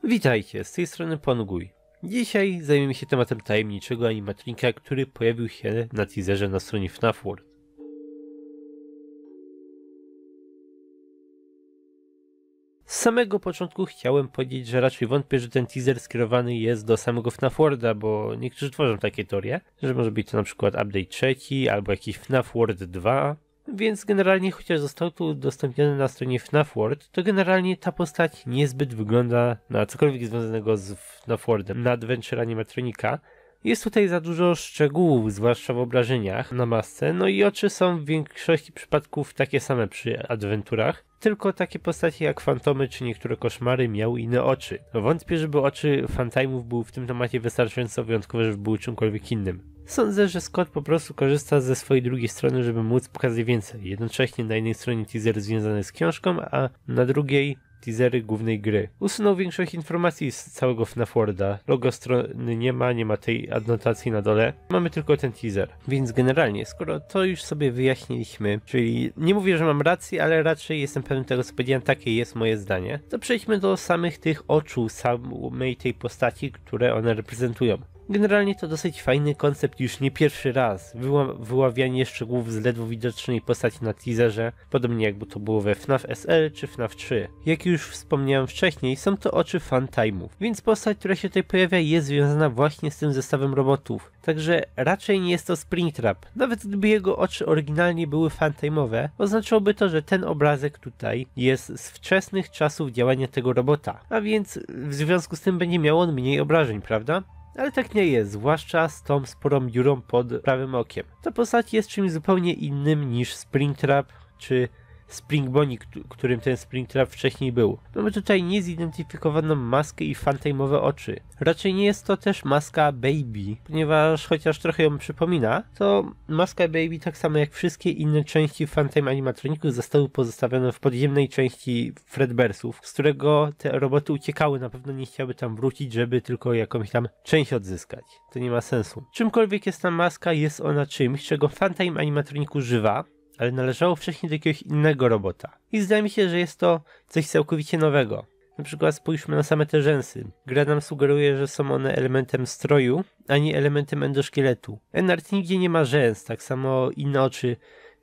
Witajcie, z tej strony Ponguj. Dzisiaj zajmiemy się tematem tajemniczego animatronika, który pojawił się na teaserze na stronie FNAF World. Z samego początku chciałem powiedzieć, że raczej wątpię, że ten teaser skierowany jest do samego FNAF Worlda, bo niektórzy tworzą takie teorie, że może być to na przykład update 3 albo jakiś FNAF World 2. Więc generalnie, chociaż został tu udostępniony na stronie FNAF World, to generalnie ta postać niezbyt wygląda na cokolwiek związanego z FNAF Worldem, na Adventure Animatronika. Jest tutaj za dużo szczegółów, zwłaszcza w obrażeniach na masce, no i oczy są w większości przypadków takie same przy adwenturach. Tylko takie postacie jak fantomy czy niektóre koszmary miały inne oczy. Wątpię, żeby oczy fantajmów były w tym temacie wystarczająco wyjątkowe, żeby były czymkolwiek innym. Sądzę, że Scott po prostu korzysta ze swojej drugiej strony, żeby móc pokazać więcej. Jednocześnie na jednej stronie teaser związany z książką, a na drugiej teasery głównej gry. Usunął większość informacji z całego FNAF Worlda. Logo strony nie ma tej adnotacji na dole. Mamy tylko ten teaser. Więc generalnie, skoro to już sobie wyjaśniliśmy, czyli nie mówię, że mam rację, ale raczej jestem pewien tego, co powiedziałem, takie jest moje zdanie, to przejdźmy do samych tych oczu, samej tej postaci, które one reprezentują. Generalnie to dosyć fajny koncept, już nie pierwszy raz. Wyławianie szczegółów z ledwo widocznej postaci na teaserze, podobnie jakby to było we FNAF SL czy FNAF 3. Jak już wspomniałem wcześniej, są to oczy fantime'ów, więc postać, która się tutaj pojawia, jest związana właśnie z tym zestawem robotów. Także raczej nie jest to Springtrap. Nawet gdyby jego oczy oryginalnie były fantime'owe, oznaczałoby to, że ten obrazek tutaj jest z wczesnych czasów działania tego robota. A więc w związku z tym będzie miał on mniej obrażeń, prawda? Ale tak nie jest, zwłaszcza z tą sporą dziurą pod prawym okiem. Ta postać jest czymś zupełnie innym niż Springtrap czy Spring Bonnie, którym ten Springtrap wcześniej był. Mamy tutaj niezidentyfikowaną maskę i fantime'owe oczy. Raczej nie jest to też maska Baby, ponieważ chociaż trochę ją przypomina, to maska Baby, tak samo jak wszystkie inne części Fantime animatroników, zostały pozostawione w podziemnej części Fredbearsów, z którego te roboty uciekały, na pewno nie chciały tam wrócić, żeby tylko jakąś tam część odzyskać. To nie ma sensu. Czymkolwiek jest ta maska, jest ona czymś, czego Fantime animatronik używa, ale należało wcześniej do jakiegoś innego robota. I zdaje mi się, że jest to coś całkowicie nowego. Na przykład spójrzmy na same te rzęsy. Gra nam sugeruje, że są one elementem stroju, a nie elementem endoszkieletu. Enart nigdzie nie ma rzęs, tak samo inne oczy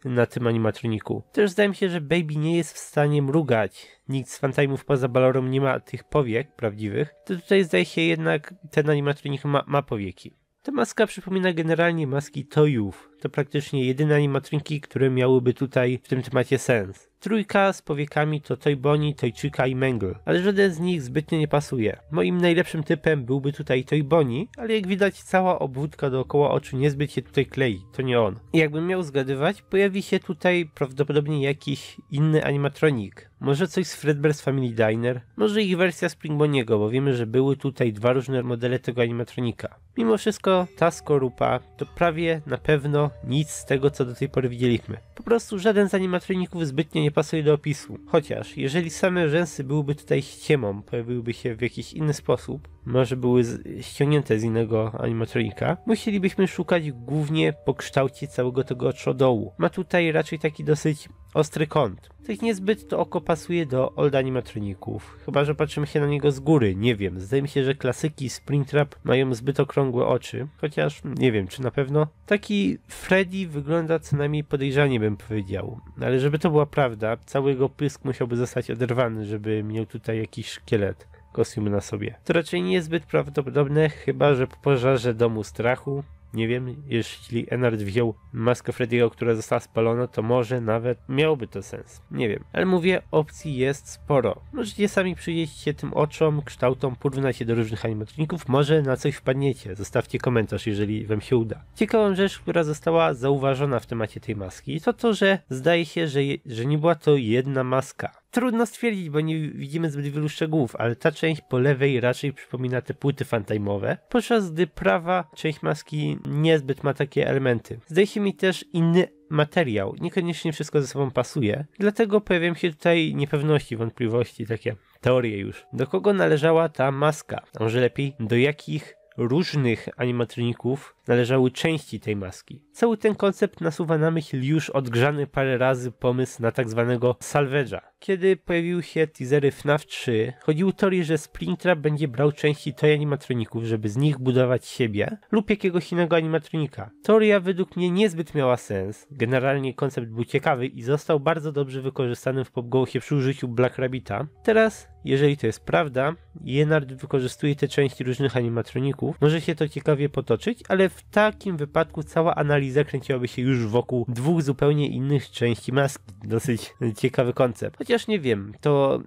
na tym animatroniku. Też zdaje mi się, że Baby nie jest w stanie mrugać. Nikt z fantime'ów poza Balorą nie ma tych powiek prawdziwych. To tutaj zdaje się jednak ten animatronik ma powieki. Ta maska przypomina generalnie maski Toyów. To praktycznie jedyne animatroniki, które miałyby tutaj w tym temacie sens. Trójka z powiekami to Toy Bonnie, Toy Chica i Mangle, ale żaden z nich zbytnio nie pasuje. Moim najlepszym typem byłby tutaj Toy Bonnie, ale jak widać cała obwódka dookoła oczu niezbyt się tutaj klei, to nie on. I jakbym miał zgadywać, pojawi się tutaj prawdopodobnie jakiś inny animatronik. Może coś z Fredbear's Family Diner? Może ich wersja Spring Bonniego, bo wiemy, że były tutaj dwa różne modele tego animatronika. Mimo wszystko ta skorupa to prawie na pewno nic z tego, co do tej pory widzieliśmy. Po prostu żaden z animatroników zbytnio nie pasuje do opisu. Chociaż, jeżeli same rzęsy byłyby tutaj ściemą, pojawiłyby się w jakiś inny sposób, może były ściągnięte z innego animatronika, musielibyśmy szukać głównie po kształcie całego tego oczodołu. Ma tutaj raczej taki dosyć ostry kąt. Tak niezbyt to oko pasuje do old animatroników. Chyba że patrzymy się na niego z góry, nie wiem. Zdaje mi się, że klasyki Springtrap mają zbyt okrągłe oczy, chociaż nie wiem, czy na pewno. Taki Freddy wygląda co najmniej podejrzanie, bym powiedział. Ale żeby to była prawda, cały jego pysk musiałby zostać oderwany, żeby miał tutaj jakiś szkielet kostium na sobie. To raczej nie jest zbyt prawdopodobne, chyba że po pożarze domu strachu. Nie wiem, jeśli Enart wziął maskę Freddy'ego, która została spalona, to może nawet miałoby to sens. Nie wiem, ale mówię, opcji jest sporo. Możecie sami przyjrzeć się tym oczom, kształtom, porównać się do różnych animatroników, może na coś wpadniecie. Zostawcie komentarz, jeżeli wam się uda. Ciekawą rzecz, która została zauważona w temacie tej maski, to to, że zdaje się, że nie była to jedna maska. Trudno stwierdzić, bo nie widzimy zbyt wielu szczegółów, ale ta część po lewej raczej przypomina te płyty fantime'owe, podczas gdy prawa część maski niezbyt ma takie elementy. Zdaje się mi też inny materiał, niekoniecznie wszystko ze sobą pasuje, dlatego pojawiają się tutaj niepewności, wątpliwości, takie teorie już. Do kogo należała ta maska? A może lepiej, do jakich różnych animatroników należały części tej maski. Cały ten koncept nasuwa na myśl już odgrzany parę razy pomysł na tak zwanego salvage'a. Kiedy pojawiły się teasery FNAF 3, chodziły teorie, że Springtrap będzie brał części Toy animatroników, żeby z nich budować siebie lub jakiegoś innego animatronika. Teoria według mnie niezbyt miała sens. Generalnie koncept był ciekawy i został bardzo dobrze wykorzystany w PopGo'sie przy użyciu Black Rabbita. Teraz, jeżeli to jest prawda, Jenard wykorzystuje te części różnych animatroników, może się to ciekawie potoczyć, ale w takim wypadku cała analiza kręciłaby się już wokół dwóch zupełnie innych części maski. Dosyć ciekawy koncept. Chociaż nie wiem, to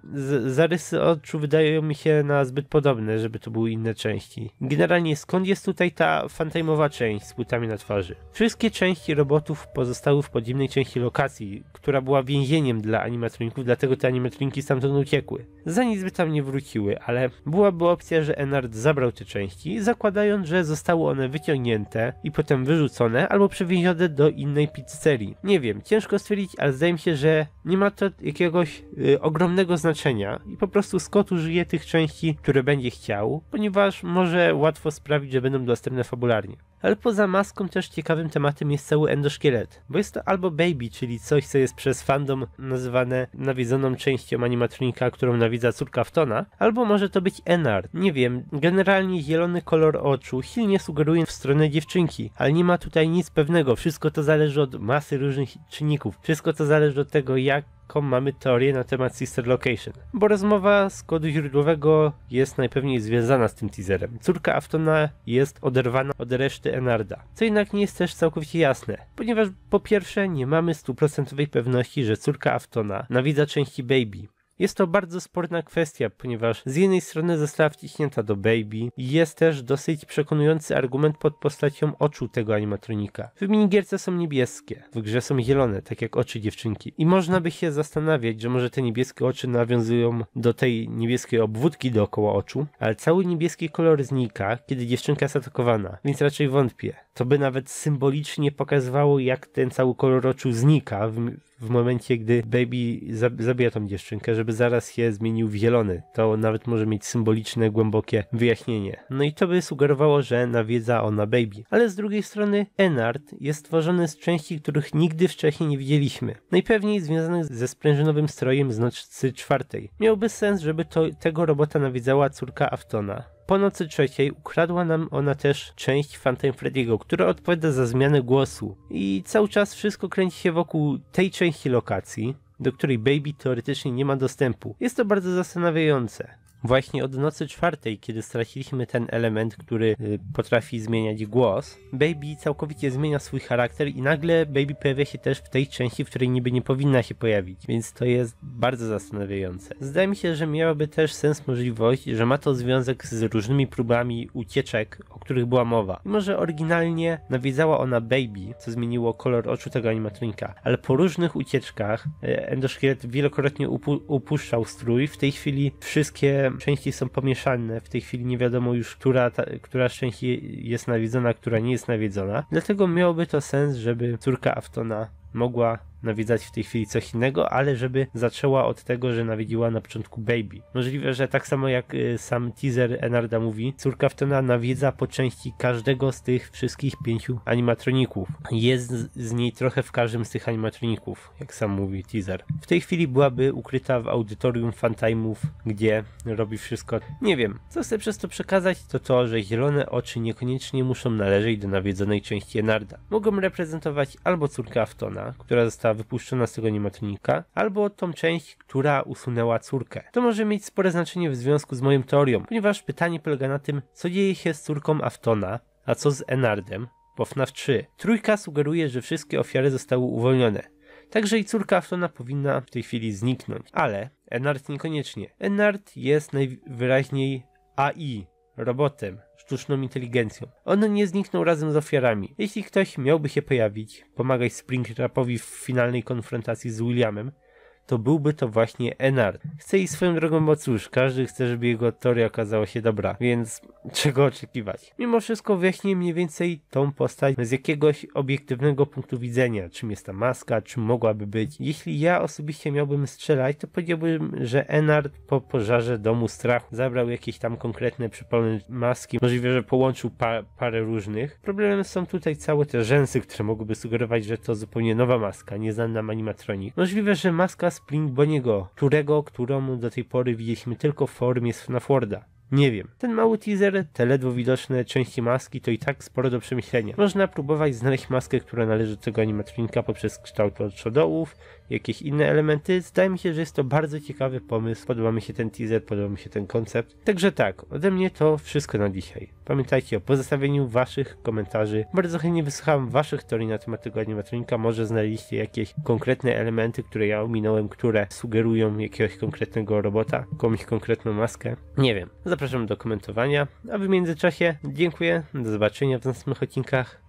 zarysy oczu wydają mi się na zbyt podobne, żeby to były inne części. Generalnie skąd jest tutaj ta fantaimowa część z płytami na twarzy? Wszystkie części robotów pozostały w podziemnej części lokacji, która była więzieniem dla animatroników, dlatego te animatroniki stamtąd uciekły. Za nic by tam nie wróciły, ale byłaby opcja, że Enard zabrał te części, zakładając, że zostały one wyciągnięte i potem wyrzucone albo przewiezione do innej pizzerii. Nie wiem, ciężko stwierdzić, ale zdaje mi się, że nie ma to jakiegoś ogromnego znaczenia i po prostu Scott użyje tych części, które będzie chciał, ponieważ może łatwo sprawić, że będą dostępne fabularnie. Ale poza maską też ciekawym tematem jest cały endoszkielet, bo jest to albo Baby, czyli coś, co jest przez fandom nazywane nawiedzoną częścią animatronika, którą nawiedza córka Aftona, albo może to być Enard. Nie wiem, generalnie zielony kolor oczu silnie sugeruje w stronę dziewczynki, ale nie ma tutaj nic pewnego, wszystko to zależy od masy różnych czynników, wszystko to zależy od tego, jaką mamy teorię na temat Sister Location, bo rozmowa z kodu źródłowego jest najpewniej związana z tym teaserem. Córka Aftona jest oderwana od reszty Enarda, co jednak nie jest też całkowicie jasne, ponieważ po pierwsze nie mamy 100% pewności, że córka Aftona nawiedza części Baby. Jest to bardzo sporna kwestia, ponieważ z jednej strony została wciśnięta do Baby i jest też dosyć przekonujący argument pod postacią oczu tego animatronika. W minigierce są niebieskie, w grze są zielone, tak jak oczy dziewczynki. I można by się zastanawiać, że może te niebieskie oczy nawiązują do tej niebieskiej obwódki dookoła oczu, ale cały niebieski kolor znika, kiedy dziewczynka jest atakowana, więc raczej wątpię. To by nawet symbolicznie pokazywało, jak ten cały kolor oczu znika w momencie, gdy Baby zabija tą dziewczynkę, żeby zaraz się zmienił w zielony. To nawet może mieć symboliczne, głębokie wyjaśnienie. No i to by sugerowało, że nawiedza ona Baby. Ale z drugiej strony Enard jest stworzony z części, których nigdy wcześniej nie widzieliśmy. Najpewniej związanych ze sprężynowym strojem z nocy 4. Miałby sens, żeby tego robota nawiedzała córka Aftona. Po nocy 3 ukradła nam ona też część Phantom Freddy'ego, która odpowiada za zmianę głosu. I cały czas wszystko kręci się wokół tej części lokacji, do której Baby teoretycznie nie ma dostępu. Jest to bardzo zastanawiające. Właśnie od nocy 4, kiedy straciliśmy ten element, który potrafi zmieniać głos, Baby całkowicie zmienia swój charakter i nagle Baby pojawia się też w tej części, w której niby nie powinna się pojawić, więc to jest bardzo zastanawiające. Zdaje mi się, że miałaby też sens możliwość, że ma to związek z różnymi próbami ucieczek, o których była mowa. I może oryginalnie nawiedzała ona Baby, co zmieniło kolor oczu tego animatronika, ale po różnych ucieczkach endoszkielet wielokrotnie upuszczał strój. W tej chwili wszystkie części są pomieszane, w tej chwili nie wiadomo już, która część jest nawiedzona, która nie jest nawiedzona. Dlatego miałoby to sens, żeby córka Aftona mogła nawiedzać w tej chwili coś innego, ale żeby zaczęła od tego, że nawiedziła na początku Baby. Możliwe, że tak samo jak sam teaser Enarda mówi, córka Aftona nawiedza po części każdego z tych wszystkich 5 animatroników. Jest z niej trochę w każdym z tych animatroników, jak sam mówi teaser. W tej chwili byłaby ukryta w audytorium Fantime'ów, gdzie robi wszystko. Nie wiem, co chcę przez to przekazać, to to, że zielone oczy niekoniecznie muszą należeć do nawiedzonej części Enarda. Mogą reprezentować albo córkę Aftona, która została wypuszczona z tego animatronika, albo tą część, która usunęła córkę. To może mieć spore znaczenie w związku z moją teorią, ponieważ pytanie polega na tym, co dzieje się z córką Aftona, a co z Enardem po FNAF 3. Trójka sugeruje, że wszystkie ofiary zostały uwolnione. Także i córka Aftona powinna w tej chwili zniknąć, ale Enard niekoniecznie. Enard jest najwyraźniej AI, robotem, sztuczną inteligencją. On nie zniknął razem z ofiarami. Jeśli ktoś miałby się pojawić, pomagać Springtrapowi w finalnej konfrontacji z Williamem, to byłby to właśnie Ennard. Chcę iść swoją drogą, bo cóż, każdy chce, żeby jego teoria okazała się dobra, więc czego oczekiwać? Mimo wszystko wyjaśnię mniej więcej tą postać z jakiegoś obiektywnego punktu widzenia, czym jest ta maska, czym mogłaby być. Jeśli ja osobiście miałbym strzelać, to powiedziałbym, że Ennard po pożarze domu strachu zabrał jakieś tam konkretne przypalone maski, możliwe, że połączył parę różnych. Problemem są tutaj całe te rzęsy, które mogłyby sugerować, że to zupełnie nowa maska, nieznana nam animatronik. Możliwe, że maska Spring Bonniego, którą do tej pory widzieliśmy tylko w formie FNAF Worlda. Nie wiem. Ten mały teaser, te ledwo widoczne części maski to i tak sporo do przemyślenia. Można próbować znaleźć maskę, która należy do tego animatronika poprzez kształt oczodołów, jakieś inne elementy. Zdaje mi się, że jest to bardzo ciekawy pomysł. Podoba mi się ten teaser, podoba mi się ten koncept. Także tak, ode mnie to wszystko na dzisiaj. Pamiętajcie o pozostawieniu waszych komentarzy. Bardzo chętnie wysłucham waszych teorii na temat tego animatronika. Może znaleźliście jakieś konkretne elementy, które ja ominąłem, które sugerują jakiegoś konkretnego robota, jakąś konkretną maskę. Nie wiem. Zapraszam do komentowania, a w międzyczasie dziękuję, do zobaczenia w następnych odcinkach.